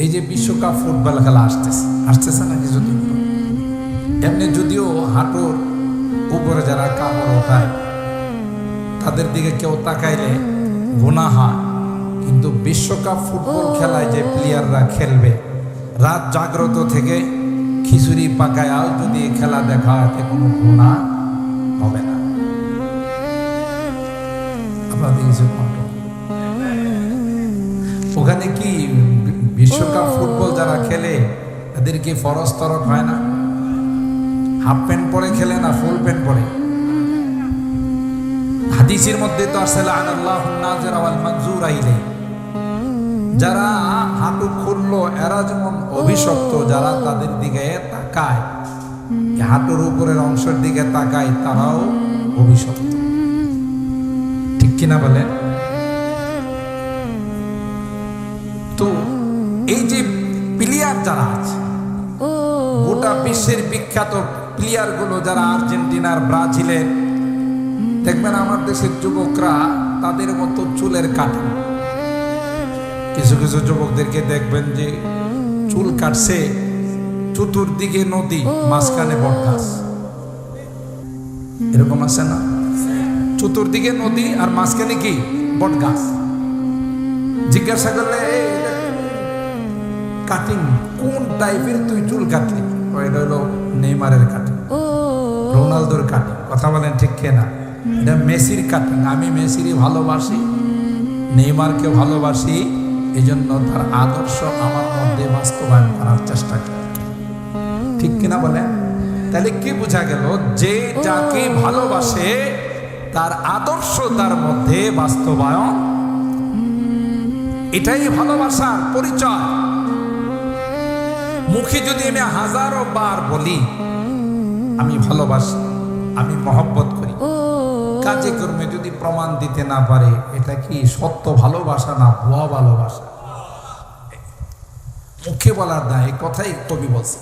এই যে বিশ্বকাপ ফুটবল খেলা আসতেছে না কিছুদিন পর। এমনি যদিও হাঁটুর উপরে যারা কাপড় ওঠায় তাদের দিকে কেউ তাকাইলে গুনাহ হয়, কিন্তু বিশ্বকাপ ফুটবল খেলায় যে প্লেয়াররা খেলবে রাত জাগ্রত থেকে খিচুড়ি পাকায়াও যদি খেলা দেখা হয় এতে কোনো গুনাহ হবে না। আপনাদের কিছু ওখানে কি বিশ্বকাপ ফুটবল যারা খেলে তাদের কি ফরজ তরক হয় না? হাফ প্যান্ট পরে খেলে না ফুল প্যান্ট পরে? হাদিসের মধ্যে তো আছে লানাল্লাহুন নাযিরা ওয়াল মানজুরা ইলাইহি, যারা হাঁটু খুললো এরা যেমন অভিশপ্ত, যারা তাদের দিকে তাকায়, হাঁটুর উপরের অংশের দিকে তাকায় তারাও অভিশপ্ত। ঠিক কিনা বলেন? তো এই যে প্লেয়ার যারা আছে গোটা বিশ্বের বিখ্যাত প্লেয়ার গুলো যারা আর্জেন্টিনার, ব্রাজিলের, দেখবেন আমার দেশের যুবকরা তাদের মতো চুলের কাটিং। কিছু কিছু যুবকদেরকে দেখবেন যে চুল কাটছে, চতুর্দিকে নদী, মাঝখানে বটগাছ, এরকম আছে না? চতুর্দিকে নদী আর মাঝখানে কি বটগাছ। জিজ্ঞাসা করলে কাটিং কোন টাইপের তুই চুল কাটলি? এটা হলো নেইমারের কাটিং, রোনালদোর কাটিং। কথা বলেন ঠিক কিনা? এটা মেসির কাটিং। আমি মেসিরই ভালোবাসি, নেইমারকে ভালোবাসি, এই জন্য তার আদর্শ আমার মধ্যে বাস্তবায়ন করার চেষ্টা করি। ঠিক কিনা বলেন? তাহলে কি বোঝা গেল? যে যাকে ভালোবাসে তার আদর্শ তার মধ্যে বাস্তবায়ন, এটাই ভালোবাসার পরিচয়। মুখে যদি আমি হাজারো বার বলি আমি ভালোবাসি, আমি মহব্বত করি, কাজে কর্মে যদি প্রমাণ দিতে না পারে এটা কি সত্য ভালোবাসা না ভুয়া ভালোবাসা? মুখে বলার না, এই কথাই কবি বলছে।